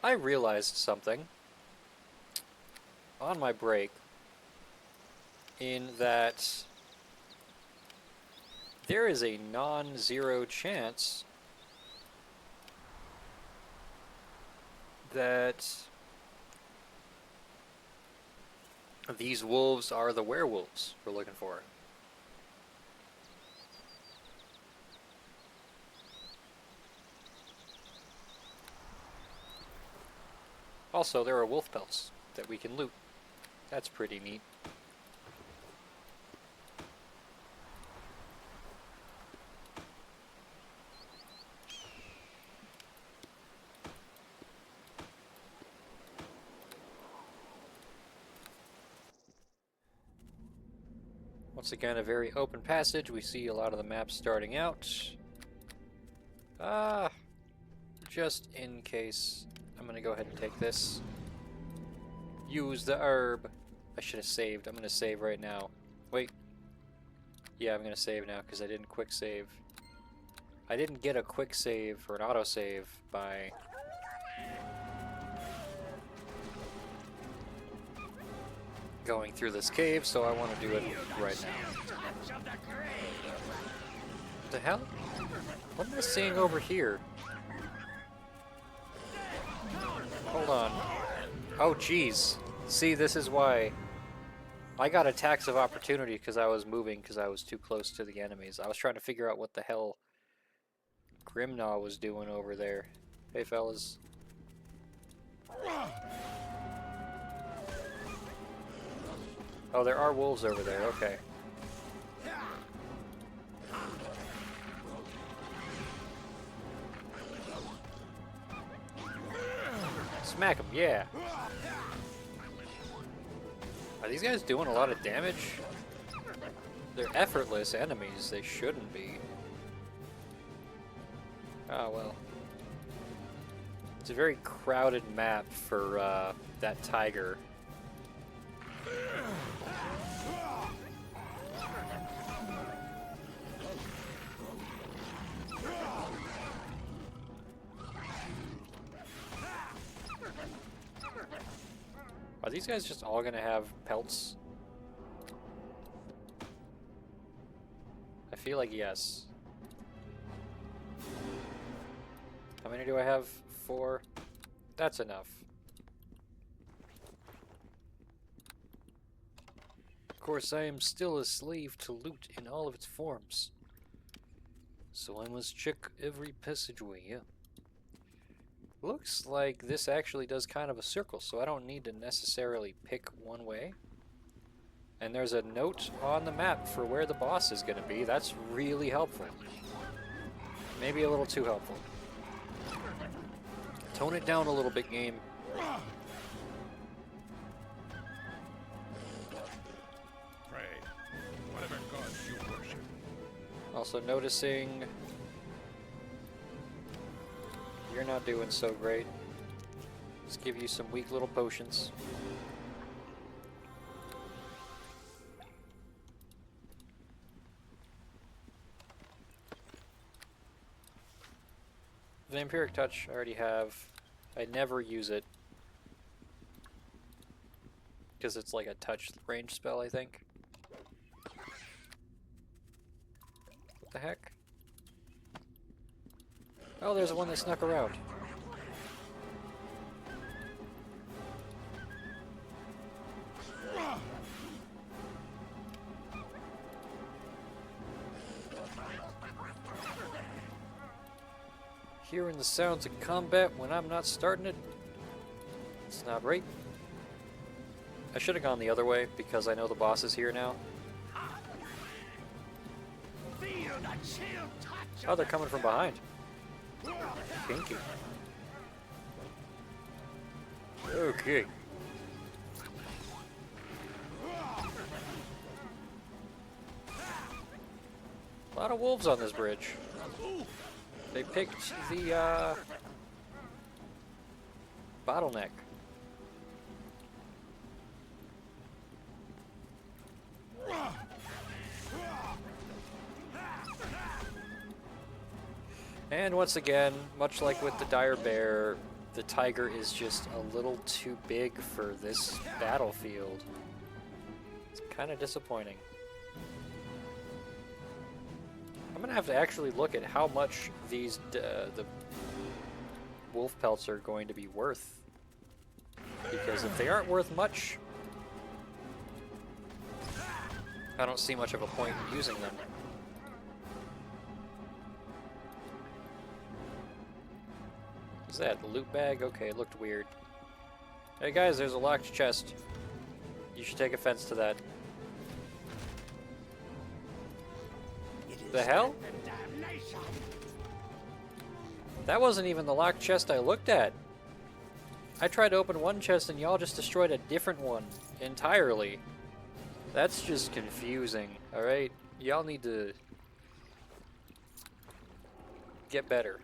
I realized something on my break in that there is a non-zero chance that these wolves are the werewolves we're looking for. Also, there are wolf pelts that we can loot. That's pretty neat. Once again, a very open passage. We see a lot of the maps starting out. Just in case, I'm gonna go ahead and take this. Use the herb. I should have saved. I'm gonna save right now. Wait. Yeah, I'm gonna save now because I didn't quick save. I didn't get a quick save or an auto save by going through this cave, so I want to do it right now. What the hell? What am I seeing over here? Hold on. Oh, jeez. See, this is why I got attacks of opportunity because I was moving because I was too close to the enemies. I was trying to figure out what the hell Grimnaw was doing over there. Hey, fellas. Oh, there are wolves over there. Okay. Smack him, yeah. Are these guys doing a lot of damage? They're effortless enemies. They shouldn't be. Oh, well. It's a very crowded map for that tiger. Are these guys just all gonna have pelts? I feel like yes. How many do I have? 4? That's enough. Of course, I am still a slave to loot in all of its forms. So I must check every passageway, yeah. Looks like this actually does kind of a circle, so I don't need to necessarily pick one way. And there's a note on the map for where the boss is going to be. That's really helpful. Maybe a little too helpful. Tone it down a little bit, game. Pray, whatever gods you worship. Also noticing you're not doing so great. Let's give you some weak little potions. Vampiric Touch I already have. I never use it because it's like a touch range spell, I think. What the heck? Oh, there's one that snuck around. Hearing the sounds of combat when I'm not starting it, it's not right. I should have gone the other way because I know the boss is here now. Oh, they're coming from behind. Kinky. Okay. A lot of wolves on this bridge. They picked the bottleneck. And once again, much like with the dire bear, the tiger is just a little too big for this battlefield. It's kind of disappointing. I'm gonna have to actually look at how much these the wolf pelts are going to be worth, because if they aren't worth much, I don't see much of a point in using them. What's that? The loot bag? Okay, it looked weird. Hey guys, there's a locked chest. You should take offense to that. The hell? That wasn't even the locked chest I looked at. I tried to open one chest and y'all just destroyed a different one entirely. That's just confusing, alright? Y'all need to get better.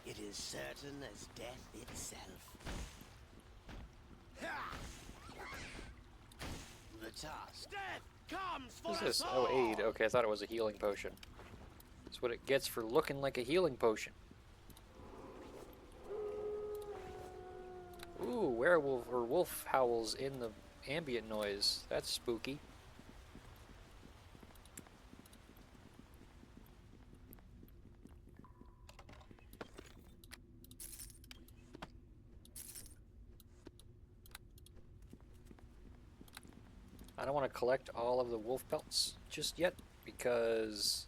It is certain as death itself. The task. Death comes for What is this? Oh, aid. Okay, I thought it was a healing potion. That's what it gets for looking like a healing potion. Ooh, werewolf or wolf howls in the ambient noise. That's spooky. I don't want to collect all of the wolf pelts just yet because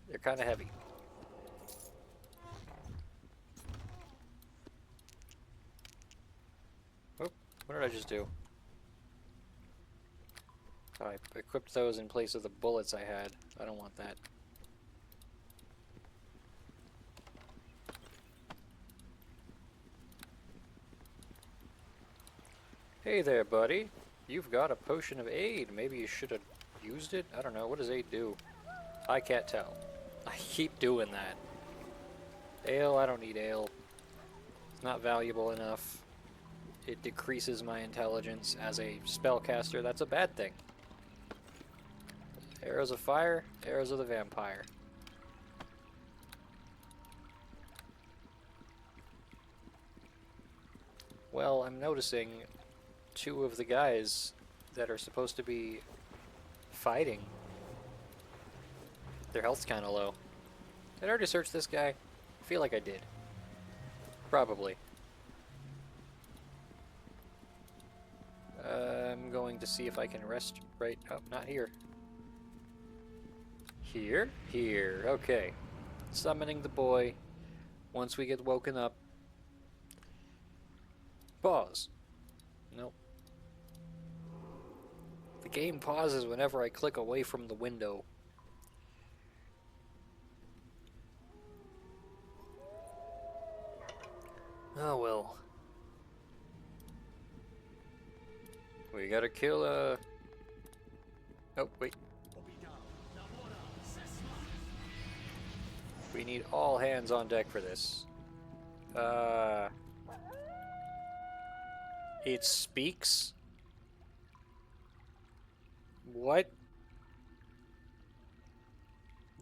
they're kind of heavy. Oh, what did I just do? Oh, I equipped those in place of the bullets I had. I don't want that. Hey there, buddy. You've got a potion of aid. Maybe you should have used it? I don't know. What does aid do? I can't tell. I keep doing that. Ale, I don't need ale. It's not valuable enough. It decreases my intelligence as a spellcaster. That's a bad thing. Arrows of fire, arrows of the vampire. Well, I'm noticing two of the guys that are supposed to be fighting, their health's kind of low. Did I already search this guy? I feel like I did. Probably. I'm going to see if I can rest right... Oh, not here. Here? Here. Okay. Summoning the boy. Once we get woken up. Pause. Nope. The game pauses whenever I click away from the window. Oh well. We gotta kill a... Oh, wait. We need all hands on deck for this. It speaks? What?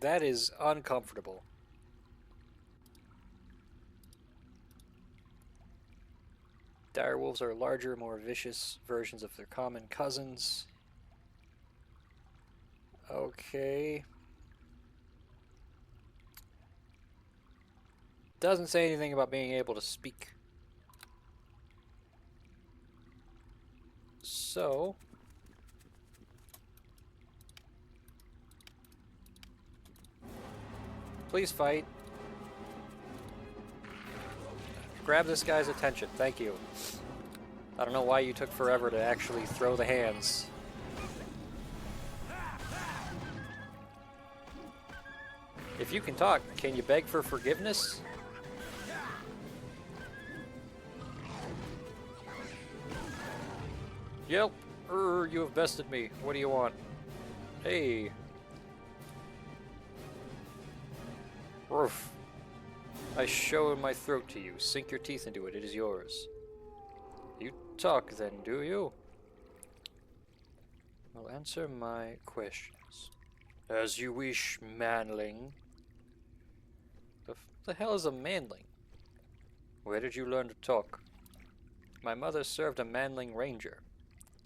That is uncomfortable. Direwolves are larger, more vicious versions of their common cousins. Okay. Doesn't say anything about being able to speak. So... please fight. Grab this guy's attention. Thank you. I don't know why you took forever to actually throw the hands. If you can talk, can you beg for forgiveness? Yep. You have bested me. What do you want? Hey. Roof. I show my throat to you. Sink your teeth into it. It is yours. You talk then, do you? Well, answer my questions. As you wish, manling. The hell is a manling? Where did you learn to talk? My mother served a manling ranger.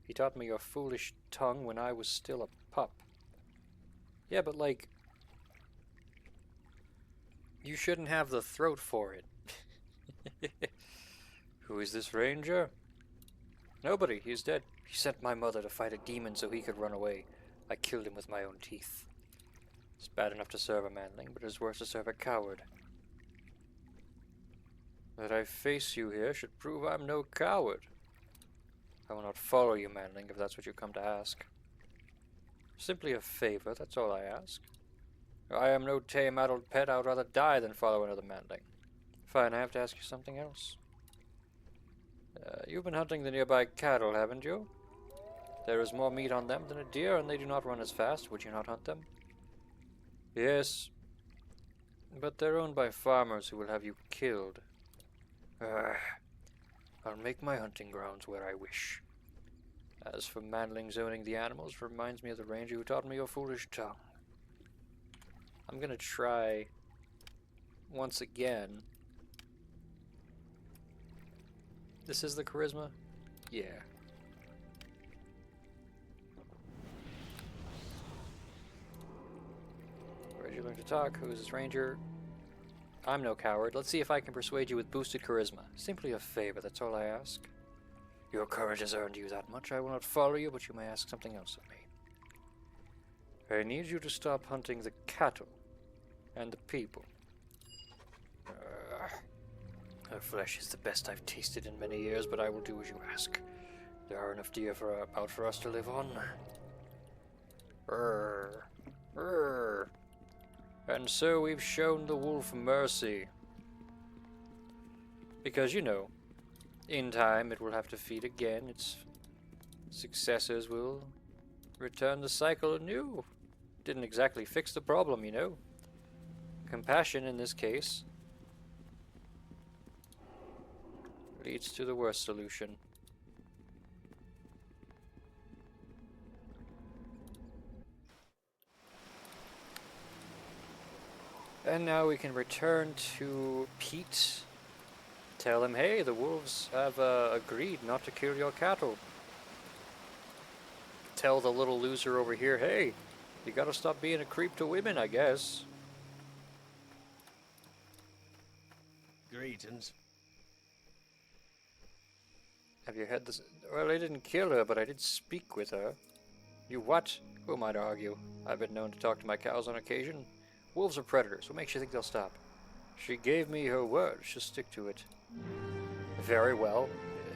He taught me your foolish tongue when I was still a pup. Yeah, but like, you shouldn't have the throat for it. Who is this ranger? Nobody, he's dead. He sent my mother to fight a demon so he could run away. I killed him with my own teeth. It's bad enough to serve a manling, but it's worse to serve a coward. That I face you here should prove I'm no coward. I will not follow you, manling, if that's what you come to ask. Simply a favor, that's all I ask. I am no tame adult pet. I would rather die than follow another manling. Fine, I have to ask you something else. You've been hunting the nearby cattle, haven't you? There is more meat on them than a deer, and they do not run as fast. Would you not hunt them? Yes, but they're owned by farmers who will have you killed. I'll make my hunting grounds where I wish. As for manlings owning the animals, reminds me of the ranger who taught me your foolish tongue. I'm gonna try once again. This is the charisma? Yeah. Where'd you learn to talk? Who is this ranger? I'm no coward. Let's see if I can persuade you with boosted charisma. Simply a favor, that's all I ask. Your courage has earned you that much. I will not follow you, but you may ask something else of me. I need you to stop hunting the cattle and the people. Her flesh is the best I've tasted in many years, but I will do as you ask. There are enough deer out for us to live on. And so we've shown the wolf mercy. Because, you know, in time it will have to feed again. Its successors will return the cycle anew. Didn't exactly fix the problem, you know. Compassion, in this case, leads to the worst solution. And now we can return to Pete. Tell him, hey, the wolves have agreed not to kill your cattle. Tell the little loser over here, hey, you gotta stop being a creep to women, I guess. Greetings. Have you had this? Well, I didn't kill her, but I did speak with her. You what? Who am I to argue? I've been known to talk to my cows on occasion. Wolves are predators. What makes you think they'll stop? She gave me her word. She'll stick to it. Very well.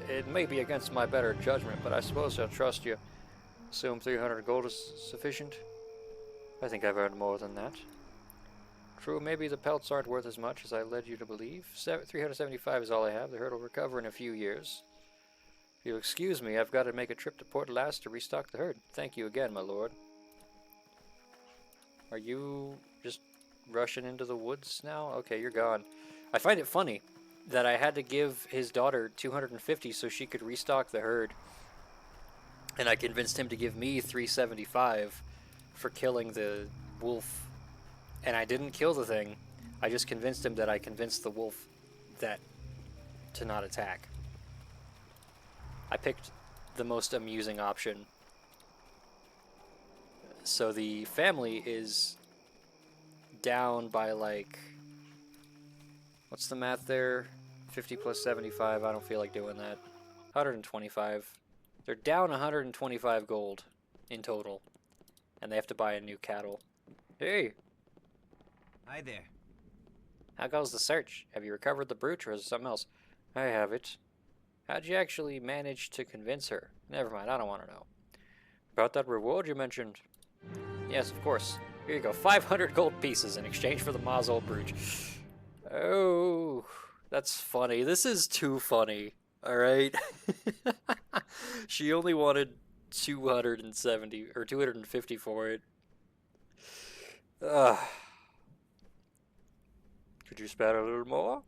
It may be against my better judgment, but I suppose I'll trust you. Assume 300 gold is sufficient? I think I've earned more than that. True, maybe the pelts aren't worth as much as I led you to believe. 375 is all I have. The herd will recover in a few years. If you'll excuse me, I've got to make a trip to Port Last to restock the herd. Thank you again, my lord. Are you just rushing into the woods now? Okay, you're gone. I find it funny that I had to give his daughter 250 so she could restock the herd. And I convinced him to give me 375 for killing the wolf. And I didn't kill the thing. I just convinced him that I convinced the wolf that to not attack. I picked the most amusing option. So the family is down by like, what's the math there? 50 plus 75, I don't feel like doing that. 125. They're down 125 gold in total. And they have to buy a new cattle. Hey! Hi there. How goes the search? Have you recovered the brooch or is it something else? I have it. How'd you actually manage to convince her? Never mind, I don't want to know. About that reward you mentioned? Yes, of course. Here you go, 500 gold pieces in exchange for the Ma's brooch. Oh, that's funny. This is too funny. Alright? She only wanted 270 or 250 for it. Could Could you spare a little more?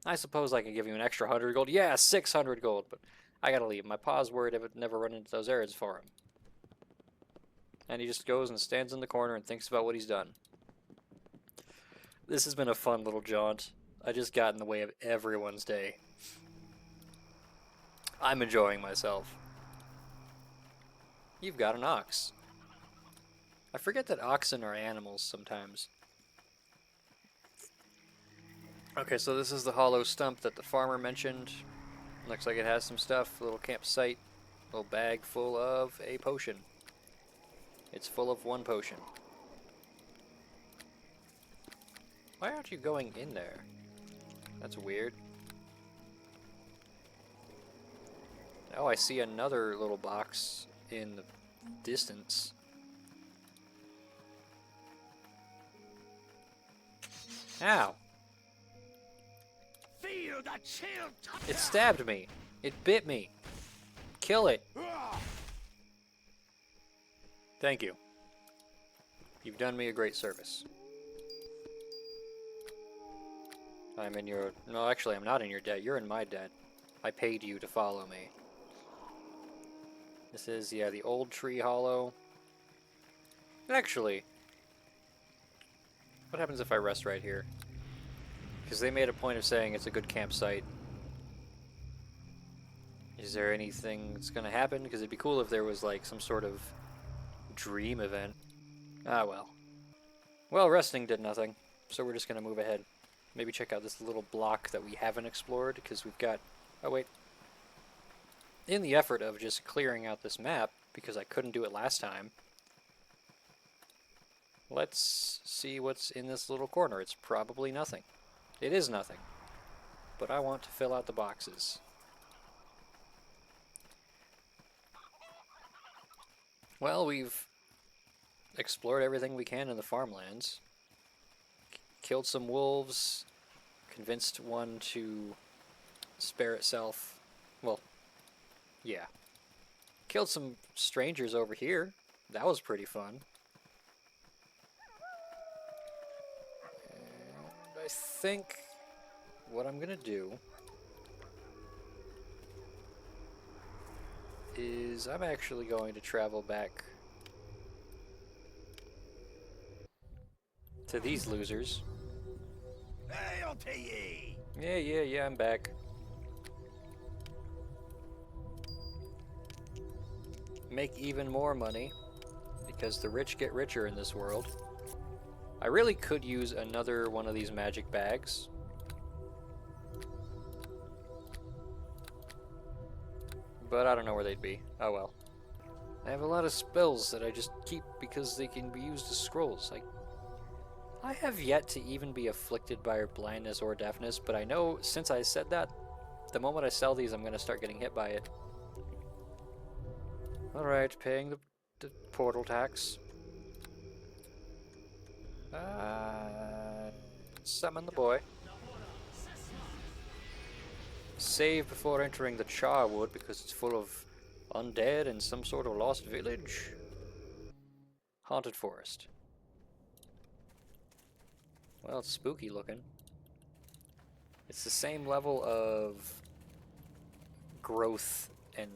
I suppose I could give you an extra 100 gold. Yeah, 600 gold, but I gotta leave. My pa's worried I would never run into those errands for him. And he just goes and stands in the corner and thinks about what he's done. This has been a fun little jaunt. I just got in the way of everyone's day. I'm enjoying myself. You've got an ox. I forget that oxen are animals sometimes. Okay, so this is the hollow stump that the farmer mentioned. Looks like it has some stuff. A little campsite. A little bag full of a potion. It's full of one potion. Why aren't you going in there? That's weird. Oh, I see another little box in the distance. Ow. Feel the chill. It stabbed me. It bit me. Kill it. Thank you. You've done me a great service. I'm in your... No, actually, I'm not in your debt. You're in my debt. I paid you to follow me. This is, yeah, the old tree hollow. Actually, what happens if I rest right here? Because they made a point of saying it's a good campsite. Is there anything that's going to happen? Because it'd be cool if there was, like, some sort of dream event. Ah, well. Well, resting did nothing, so we're just going to move ahead. Maybe check out this little block that we haven't explored, because we've got... Oh, wait. In the effort of just clearing out this map, because I couldn't do it last time, let's see what's in this little corner. It's probably nothing. It is nothing. But I want to fill out the boxes. Well, we've explored everything we can in the farmlands. Killed some wolves. Convinced one to spare itself. Well, yeah. Killed some strangers over here. That was pretty fun. And I think what I'm gonna do is I'm actually going to travel back to these losers. Hail to ye! Yeah, I'm back. Make even more money, because the rich get richer in this world. I really could use another one of these magic bags. But I don't know where they'd be. Oh well. I have a lot of spells that I just keep because they can be used as scrolls. I have yet to even be afflicted by blindness or deafness, but I know since I said that, the moment I sell these, I'm going to start getting hit by it. Alright, paying the portal tax. Summon the boy. Save before entering the Charwood because it's full of undead and some sort of lost village. Haunted forest. Well, it's spooky looking. It's the same level of growth and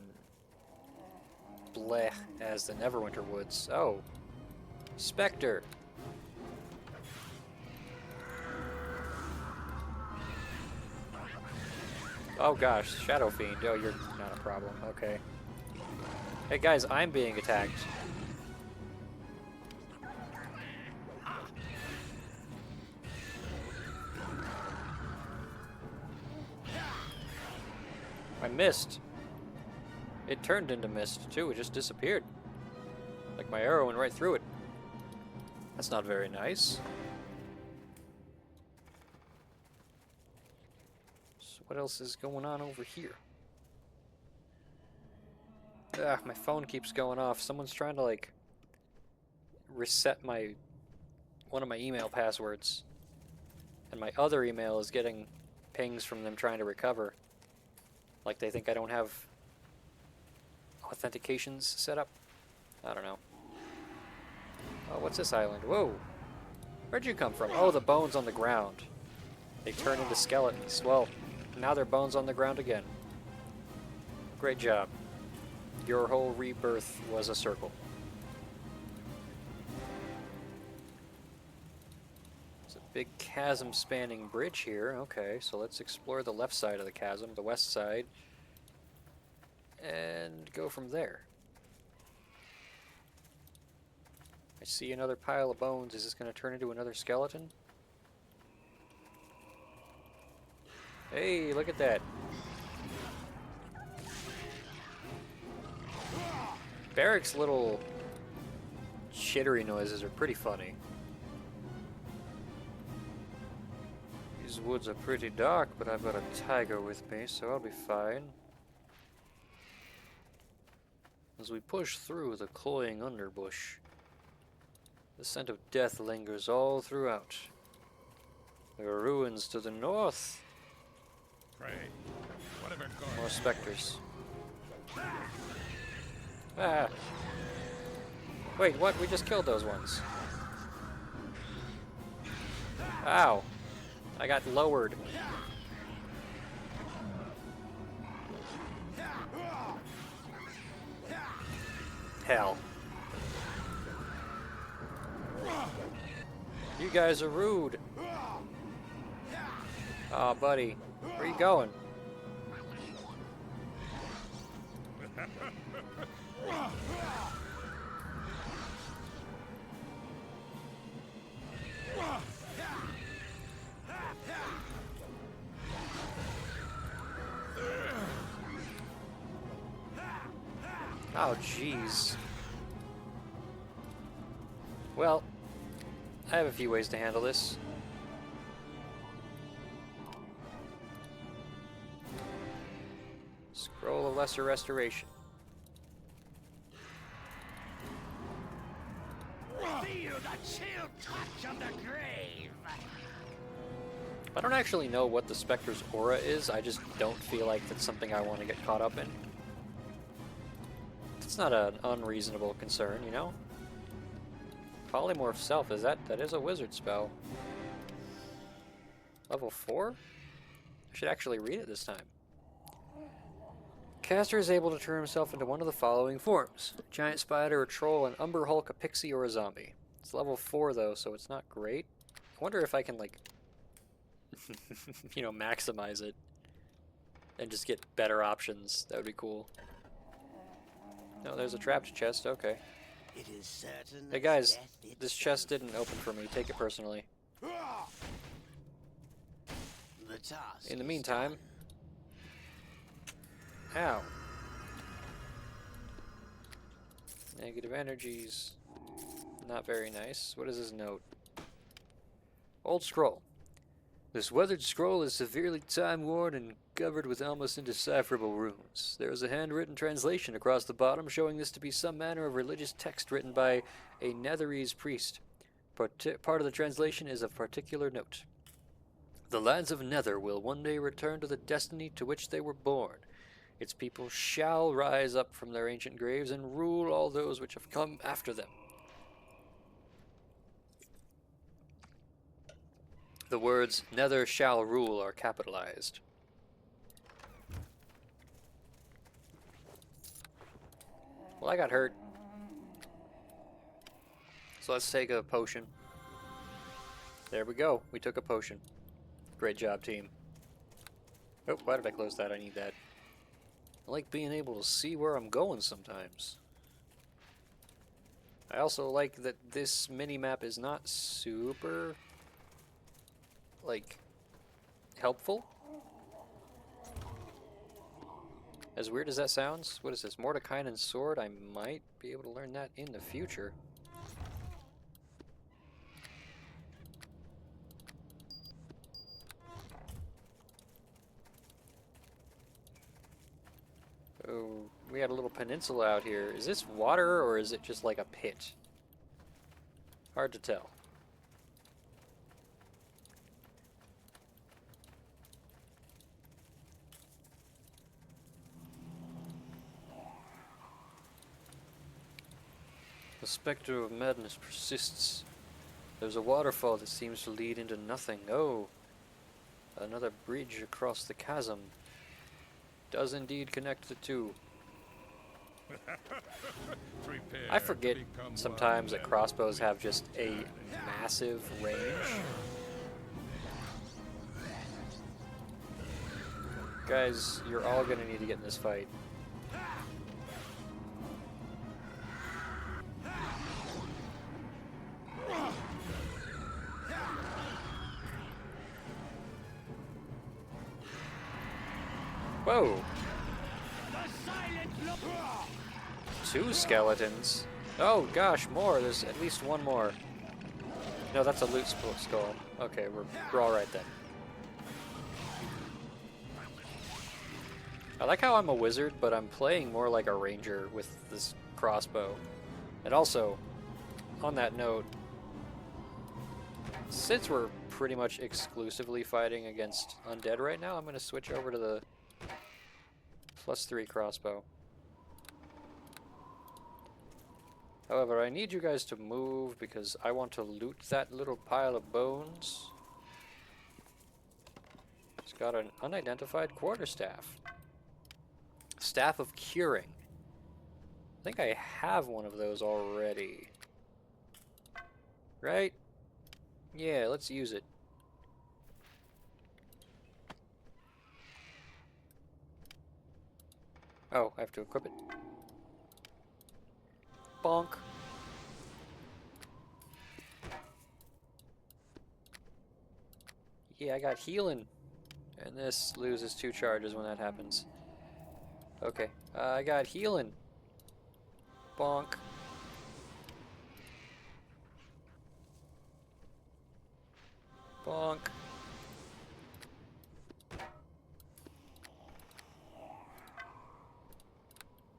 bleh as the Neverwinter Woods. Oh. Spectre. Oh gosh, Shadow Fiend. Oh, you're not a problem. Okay. Hey guys, I'm being attacked. I missed. It turned into mist too, it just disappeared. Like my arrow went right through it. That's not very nice. So what else is going on over here? Ah, my phone keeps going off. Someone's trying to like reset one of my email passwords. And my other email is getting pings from them trying to recover. Like they think I don't have authentications set up. I don't know. Oh, what's this island? Whoa. Where'd you come from? Oh, the bones on the ground. They turn into skeletons. Well, now they're bones on the ground again. Great job. Your whole rebirth was a circle. There's a big chasm spanning bridge here. Okay, so let's explore the left side of the chasm, the west side, and go from there. I see another pile of bones. Is this going to turn into another skeleton? Hey, look at that. Barrick's little chittery noises are pretty funny. These woods are pretty dark, but I've got a tiger with me, so I'll be fine. As we push through the cloying underbush, the scent of death lingers all throughout. There are ruins to the north. Pray. Whatever God. More specters. Ah. Wait, what? We just killed those ones. Ow. I got lowered. Hell. You guys are rude. Aw, buddy. Where are you going? Oh, jeez. Well, I have a few ways to handle this. Scroll of Lesser Restoration. Feel the chill touch of the grave. I don't actually know what the Spectre's aura is. I just don't feel like that's something I want to get caught up in. It's not an unreasonable concern, you know? Polymorph Self, that is a wizard spell. Level 4? I should actually read it this time. Caster is able to turn himself into one of the following forms. A giant spider, a troll, an umber hulk, a pixie, or a zombie. It's level 4 though, so it's not great. I wonder if I can, like, you know, maximize it and just get better options. That would be cool. No, there's a trapped chest, okay. It is certain. Hey guys, this chest didn't open for me. Take it personally. The task In the is meantime... done. Ow. Negative energies. Not very nice. What is this note? Old scroll. This weathered scroll is severely time-worn and covered with almost indecipherable runes. There is a handwritten translation across the bottom showing this to be some manner of religious text written by a Netherese priest. Part of the translation is of particular note. The lands of Nether will one day return to the destiny to which they were born. Its people shall rise up from their ancient graves and rule all those which have come after them. The words Nether shall rule are capitalized. Well, I got hurt. So let's take a potion. There we go. We took a potion. Great job, team. Oh, why did I close that? I need that. I like being able to see where I'm going sometimes. I also like that this mini-map is not super, like, helpful. As weird as that sounds, what is this? Mordekainen's sword? I might be able to learn that in the future. Oh, we had a little peninsula out here. Is this water or is it just like a pit? Hard to tell. The specter of madness persists. There's a waterfall that seems to lead into nothing. Oh. Another bridge across the chasm. Does indeed connect the two. Prepare I to forget become sometimes that one crossbows have just a massive range. Guys, you're all gonna need to get in this fight. Whoa! Two skeletons. Oh gosh, more. There's at least one more. No, that's a loot skull. Okay, we're all right then. I like how I'm a wizard, but I'm playing more like a ranger with this crossbow. And also, on that note, since we're pretty much exclusively fighting against undead right now, I'm going to switch over to the +3 crossbow. However, I need you guys to move because I want to loot that little pile of bones. It's got an unidentified quarterstaff. Staff of Curing. I think I have one of those already. Right? Yeah, let's use it. Oh, I have to equip it. Bonk. Yeah, I got healing. And this loses 2 charges when that happens. Okay, I got healing. Bonk. Bonk.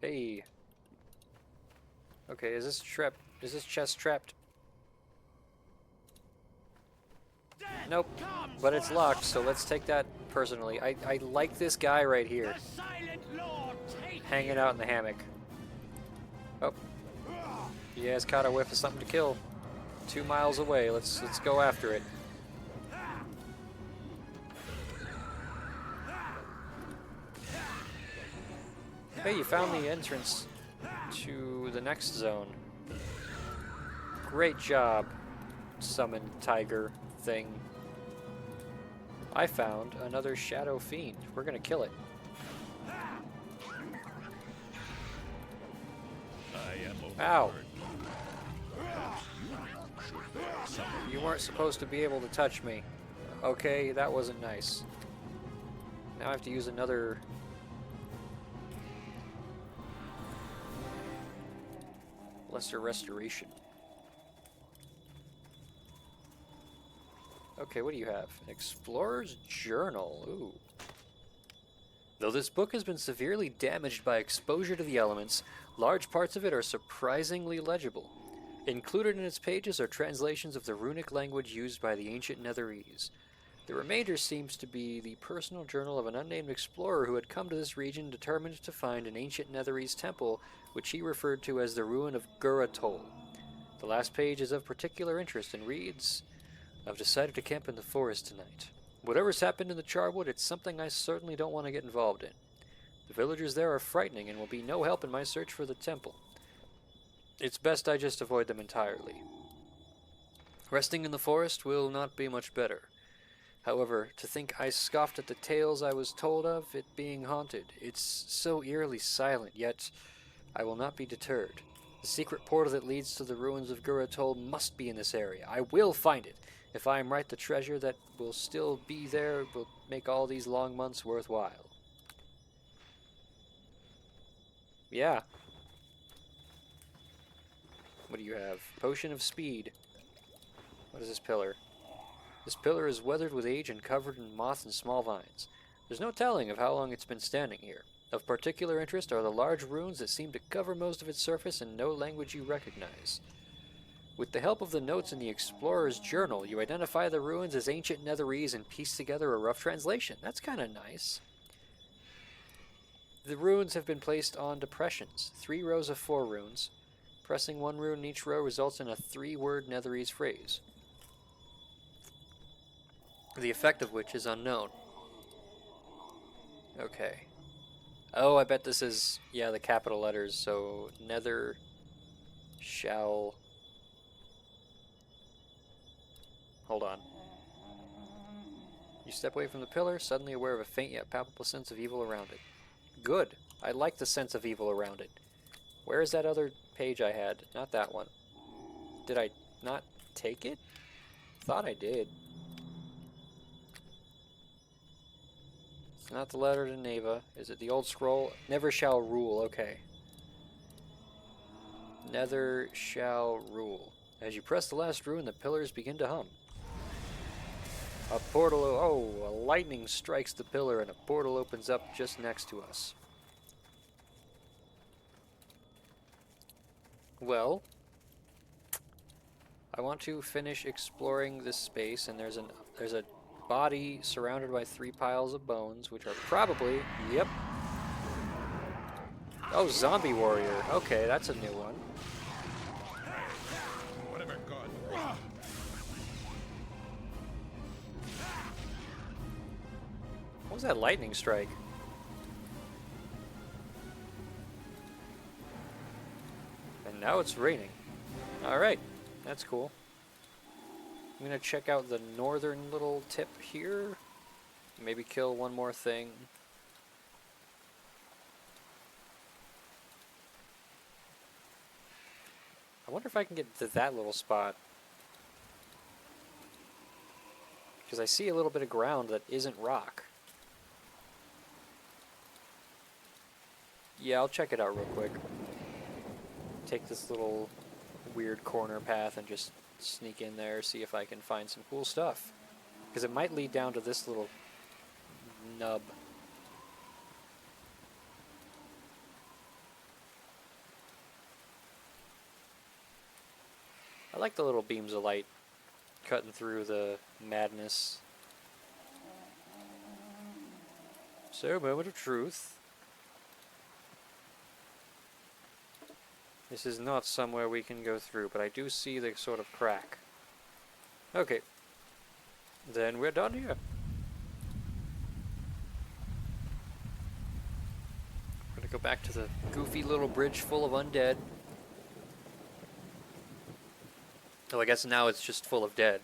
Hey. Okay, is this chest trapped? Nope. But it's locked, so let's take that personally. I like this guy right here. Hanging out in the hammock. Oh. He has caught a whiff of something to kill. 2 miles away. Let's go after it. Hey, you found the entrance to the next zone. Great job, summon tiger thing. I found another shadow fiend. We're gonna kill it. Ow. You weren't supposed to be able to touch me. Okay, that wasn't nice. Now I have to use another... Lesser Restoration. Okay, what do you have? An Explorer's Journal. Ooh. Though this book has been severely damaged by exposure to the elements, large parts of it are surprisingly legible. Included in its pages are translations of the runic language used by the ancient Netherese. The remainder seems to be the personal journal of an unnamed explorer who had come to this region determined to find an ancient Netherese temple, which he referred to as the ruin of Guratol. The last page is of particular interest and reads, "I've decided to camp in the forest tonight. Whatever's happened in the Charwood, it's something I certainly don't want to get involved in. The villagers there are frightening and will be no help in my search for the temple. It's best I just avoid them entirely. Resting in the forest will not be much better. However, to think I scoffed at the tales I was told of it being haunted. It's so eerily silent, yet I will not be deterred. The secret portal that leads to the ruins of Guratol must be in this area. I will find it. If I am right, the treasure that will still be there will make all these long months worthwhile." Yeah. What do you have? Potion of Speed. What is this pillar? This pillar is weathered with age and covered in moss and small vines. There's no telling of how long it's been standing here. Of particular interest are the large runes that seem to cover most of its surface in no language you recognize. With the help of the notes in the Explorer's Journal, you identify the ruins as ancient Netherese and piece together a rough translation. That's kind of nice. The runes have been placed on depressions, 3 rows of 4 runes. Pressing 1 rune in each row results in a 3-word Netherese phrase. the effect of which is unknown. Okay. Oh, I bet this is, yeah, the capital letters, so nether shall... Hold on. You step away from the pillar, suddenly aware of a faint yet palpable sense of evil around it. Good. I like the sense of evil around it. Where is that other page I had? Not that one. Did I not take it? Thought I did. It's not the letter to Neva. Is it the old scroll? Never shall rule. Okay. Nether shall rule. As you press the last rune, the pillars begin to hum. A portal, a lightning strikes the pillar and a portal opens up just next to us. Well, I want to finish exploring this space, and there's a body surrounded by 3 piles of bones, which are probably, yep. Oh, zombie warrior. Okay, that's a new one. Whatever god. What was that lightning strike? And now it's raining. Alright, that's cool. I'm gonna check out the northern little tip here. Maybe kill one more thing. I wonder if I can get to that little spot. Because I see a little bit of ground that isn't rock. Yeah, I'll check it out real quick. Take this little weird corner path and just sneak in there, see if I can find some cool stuff. Because it might lead down to this little nub. I like the little beams of light cutting through the madness. So, moment of truth. This is not somewhere we can go through, but I do see the sort of crack. Okay. Then we're done here. I'm gonna go back to the goofy little bridge full of undead. Oh, I guess now it's just full of dead.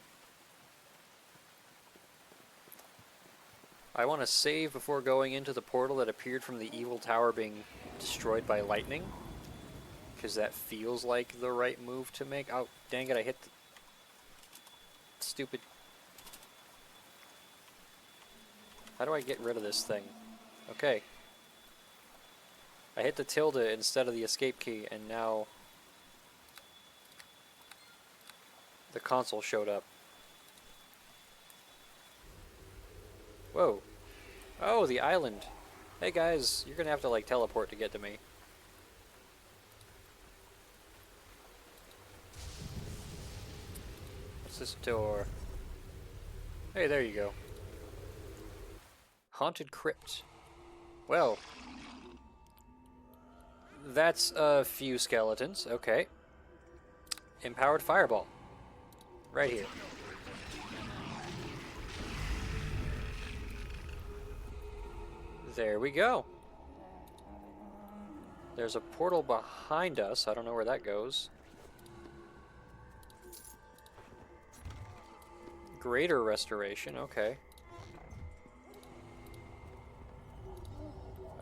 I want to save before going into the portal that appeared from the evil tower being destroyed by lightning. Because that feels like the right move to make. Oh, dang it, I hit the stupid... How do I get rid of this thing? Okay. I hit the tilde instead of the escape key, and now the console showed up. Whoa. Oh, the island. Hey guys, you're gonna have to like teleport to get to me. What's this door? Hey, there you go. Haunted crypt. Well, that's a few skeletons. Okay. Empowered fireball. Right here. There we go. There's a portal behind us. I don't know where that goes. Greater restoration. Okay.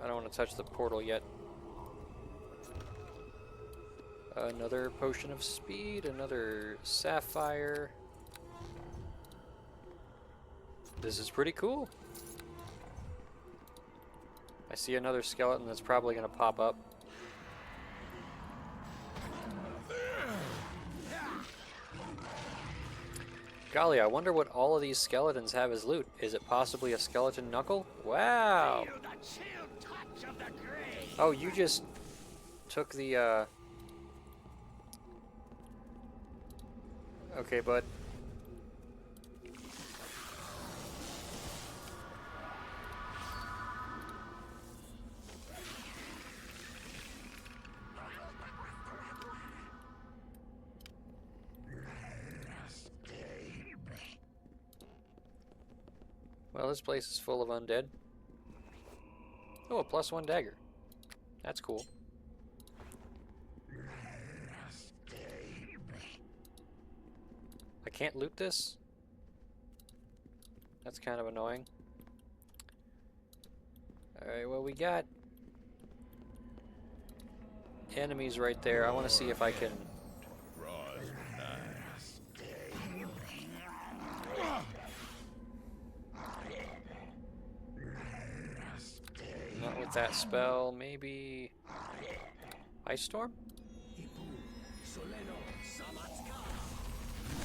I don't want to touch the portal yet. Another potion of speed, another sapphire. This is pretty cool. I see another skeleton that's probably going to pop up. Golly, I wonder what all of these skeletons have as loot. Is it possibly a skeleton knuckle? Wow! Oh, you just took the, Okay, bud. Well, this place is full of undead. Oh, a +1 dagger. That's cool. I can't loot this? That's kind of annoying. Alright, well, we got enemies right there. I want to see if I can... Not with that spell. Maybe... Ice Storm?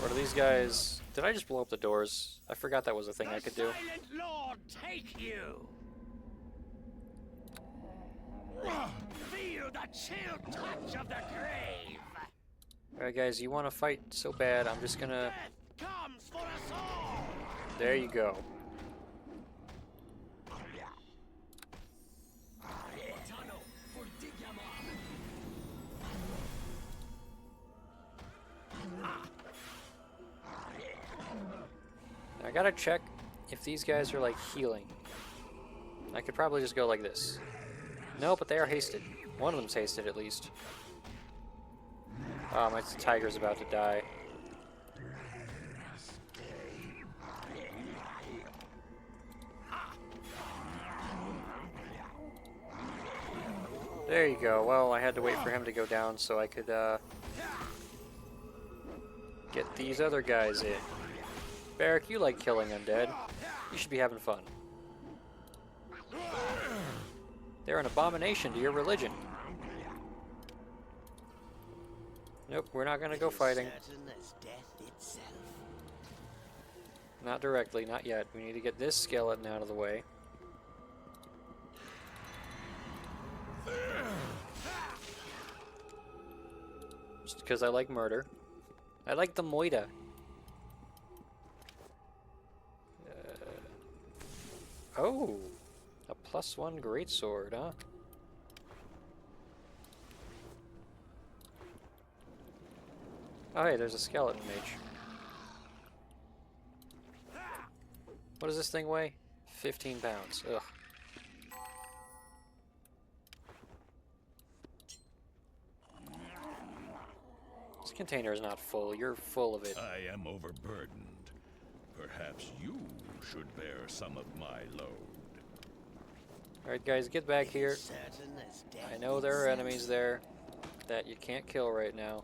Or do these guys... Did I just blow up the doors? I forgot that was a thing I could do. Silent Lord take you! Feel the chill touch of the grave! Alright guys, you want to fight so bad, I'm just gonna... Death comes for us all! There you go. I gotta check if these guys are like healing. I could probably just go like this. No, but they are hasted. One of them's hasted at least. Oh, my tiger's about to die. There you go. Well, I had to wait for him to go down so I could get these other guys in. Barrick, you like killing undead. You should be having fun. They're an abomination to your religion. Nope, we're not gonna go fighting. Certain as death itself. Not directly, not yet. We need to get this skeleton out of the way. Just because I like murder. I like the moida. Oh, a +1 greatsword, huh? Oh, hey, there's a skeleton mage. What does this thing weigh? 15 pounds. Ugh. This container is not full. You're full of it. I am overburdened. Perhaps you should bear some of my load. Alright guys, get back here. Certain as death I know there are itself. enemies there that you can't kill right now.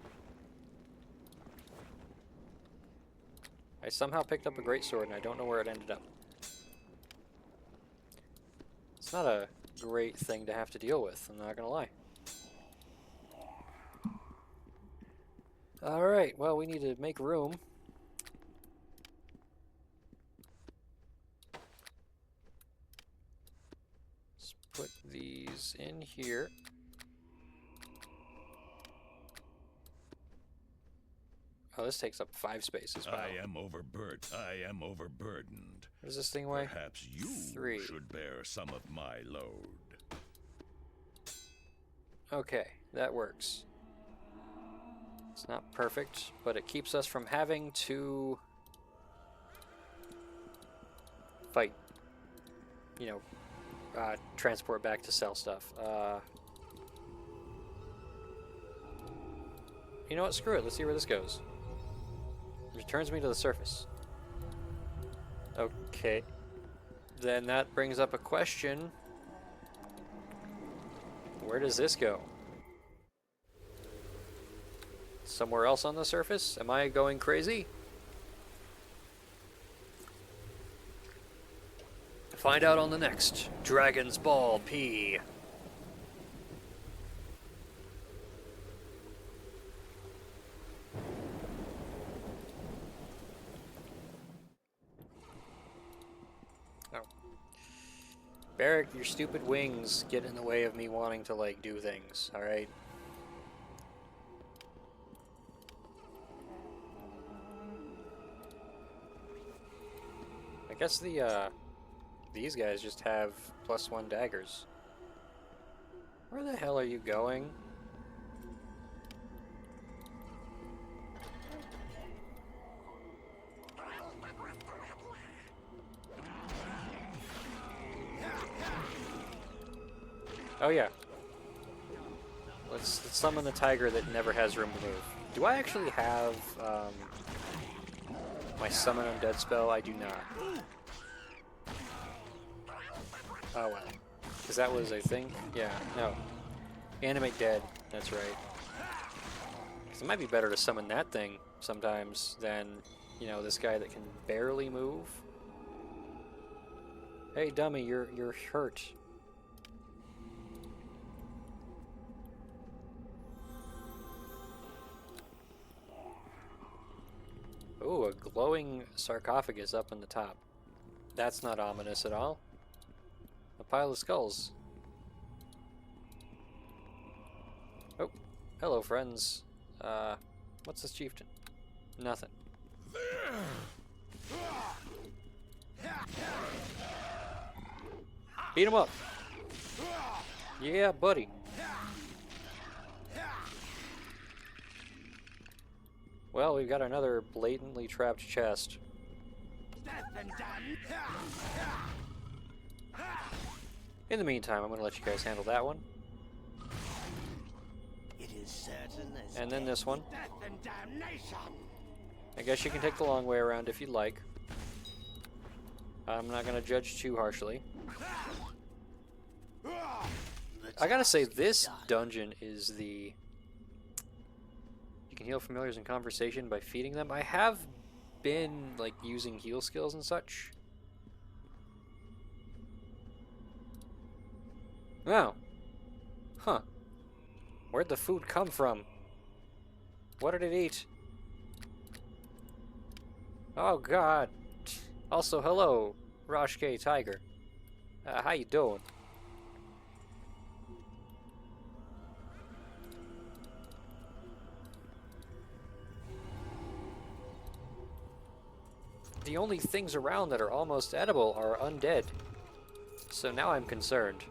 I somehow picked up a greatsword and I don't know where it ended up. It's not a great thing to have to deal with, I'm not gonna lie. Alright, well, we need to make room. Let's put these in here. Oh, this takes up 5 spaces. Wow. I am overburdened. What does this thing weigh? Perhaps you 3. should bear some of my load. Okay, that works. It's not perfect, but it keeps us from having to fight. You know, transport back to sell stuff. You know what? Screw it. Let's see where this goes. It returns me to the surface. Okay. Then that brings up a question. Where does this go? Somewhere else on the surface? Am I going crazy? Find out on the next Dragon's Ball P. Oh. Barrick, your stupid wings get in the way of me wanting to, like, do things, alright? I guess these guys just have +1 daggers. Where the hell are you going? let's summon a tiger that never has room to move. Do I actually have my summon undead spell? I do not. Oh well. Because that was a thing? Yeah, no. Animate dead, that's right. Because it might be better to summon that thing sometimes than, you know, this guy that can barely move. Hey dummy, you're hurt. Ooh, a glowing sarcophagus up on the top. That's not ominous at all. A pile of skulls. Oh, hello friends. What's this chieftain? Nothing. Beat him up. Yeah, buddy. Well, we've got another blatantly trapped chest. In the meantime, I'm going to let you guys handle that one. It is certain as And then this one. death and damnation. I guess you can take the long way around if you'd like. I'm not going to judge too harshly. I gotta say, this dungeon is the... You can heal familiars in conversation by feeding them. I have been, like, using heal skills and such. Oh. Huh. Where'd the food come from? What did it eat? Oh, God. Also, hello, Roshke Tiger. How you doing? The only things around that are almost edible are undead. So now I'm concerned.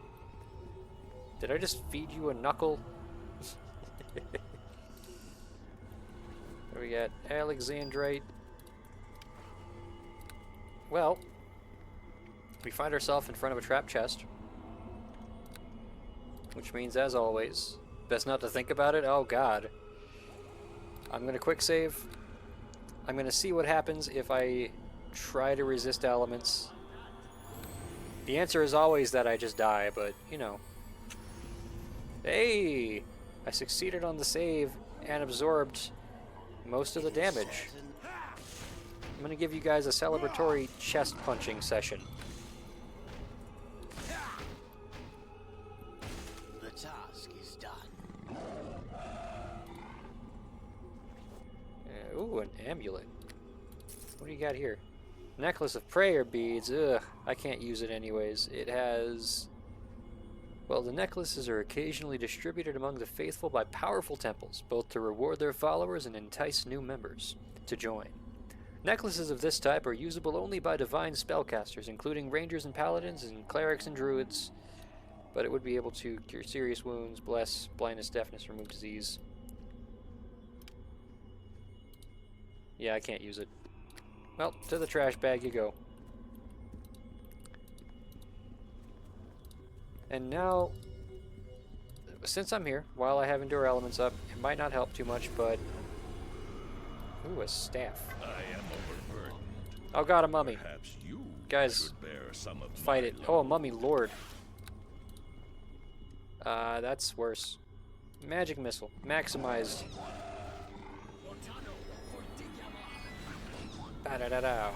Did I just feed you a knuckle? There we got Alexandrite. Well, we find ourselves in front of a trap chest. Which means, as always, best not to think about it. Oh god. I'm gonna quick save. I'm gonna see what happens if I try to resist elements. The answer is always that I just die, but, you know. Hey! I succeeded on the save and absorbed most of the damage. I'm gonna give you guys a celebratory chest punching session. The task is done. Ooh, an amulet. What do you got here? Necklace of prayer beads. Ugh, I can't use it anyways. It has... Well, the necklaces are occasionally distributed among the faithful by powerful temples, both to reward their followers and entice new members to join. Necklaces of this type are usable only by divine spellcasters, including rangers and paladins and clerics and druids, but it would be able to cure serious wounds, bless, blindness, deafness, remove disease. Yeah, I can't use it. Well, to the trash bag you go. And now, since I'm here, while I have Endure Elements up, it might not help too much, but... Ooh, a staff. I am overburdened. Oh god, a mummy. Perhaps you Guys, should bear some of fight my it. load. Oh, a mummy lord. That's worse. Magic missile. Maximized. Ba-da-da-da.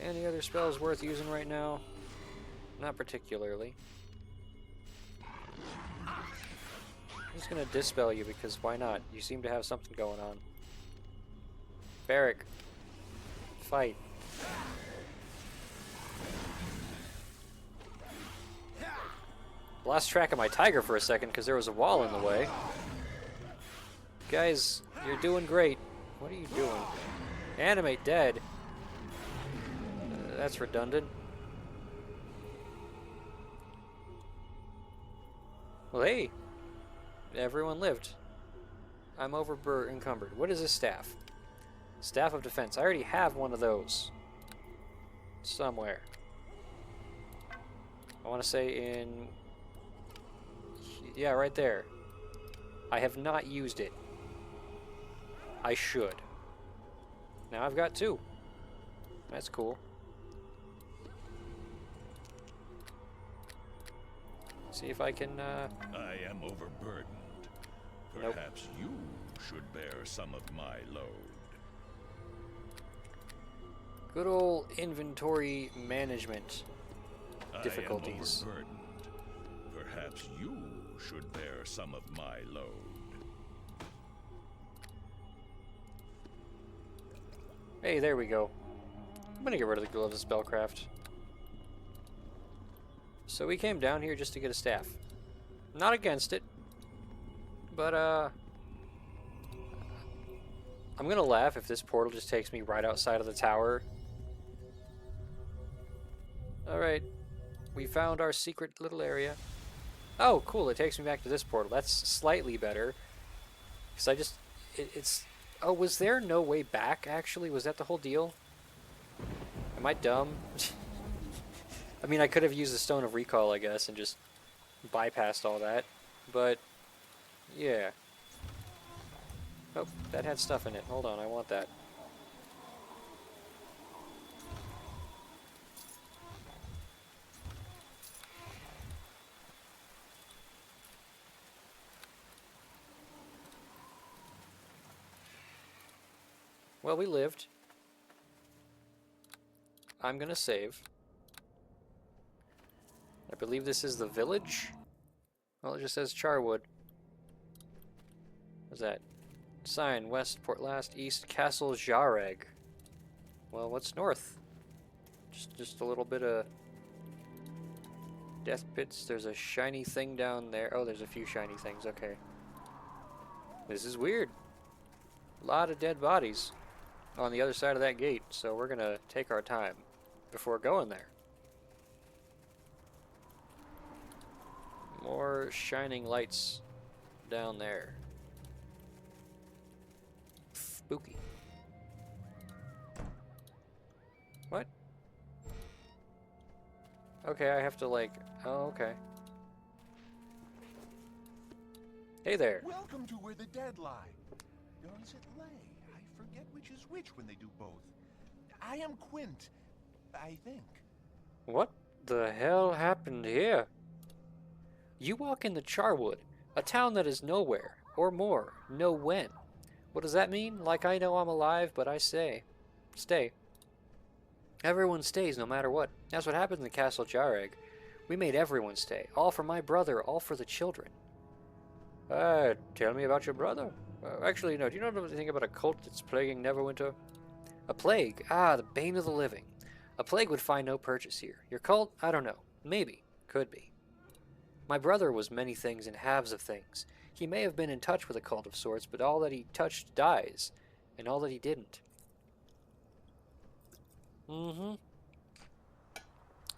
Any other spells worth using right now? Not particularly. I'm just gonna dispel you because why not? You seem to have something going on. Barrack. Fight. Lost track of my tiger for a second because there was a wall in the way. Guys, you're doing great. What are you doing? Animate dead. That's redundant. Well, hey. Everyone lived. I'm encumbered. What is this staff? Staff of Defense. I already have one of those. somewhere. I want to say in... Yeah, right there. I have not used it. I should. Now I've got 2. That's cool. See if I can, I am overburdened. Nope. Perhaps you should bear some of my load. Good old inventory management difficulties. I am overburdened. Perhaps you should bear some of my load. Hey, there we go. I'm gonna get rid of the gloves of spellcraft. So we came down here just to get a staff. Not against it. But, I'm gonna laugh if this portal just takes me right outside of the tower. Alright. We found our secret little area. Oh, cool. It takes me back to this portal. That's slightly better. Because I just... It's... Oh, was there no way back, actually? Was that the whole deal? Am I dumb? I mean, I could have used the Stone of Recall, I guess, and just bypassed all that. But, yeah. Oh, that had stuff in it. Hold on, I want that. Well, we lived. I'm gonna save. I believe this is the village. Well, it just says Charwood. What's that? Sign, west, Port Last, east, Castle Jareg. Well, what's north? Just a little bit of death pits. There's a shiny thing down there. Oh, there's a few shiny things. Okay. This is weird. A lot of dead bodies on the other side of that gate, so we're gonna take our time before going there. More shining lights down there. Spooky. What? Okay, I have to like... Oh, okay. Hey there. Welcome to where the dead lie. Or is it lay? I forget which is which when they do both. I am Quint, I think. What the hell happened here? You walk into Charwood, a town that is nowhere, or more, no when. What does that mean? Like I know I'm alive, but I stay. Everyone stays no matter what. That's what happened in the Castle Jareg. We made everyone stay. All for my brother, all for the children. Tell me about your brother. Actually, no, do you know anything about a cult that's plaguing Neverwinter? A plague? Ah, the bane of the living. A plague would find no purchase here. Your cult? I don't know. Maybe. Could be. My brother was many things and halves of things. He may have been in touch with a cult of sorts, but all that he touched dies, and all that he didn't. Mm-hmm.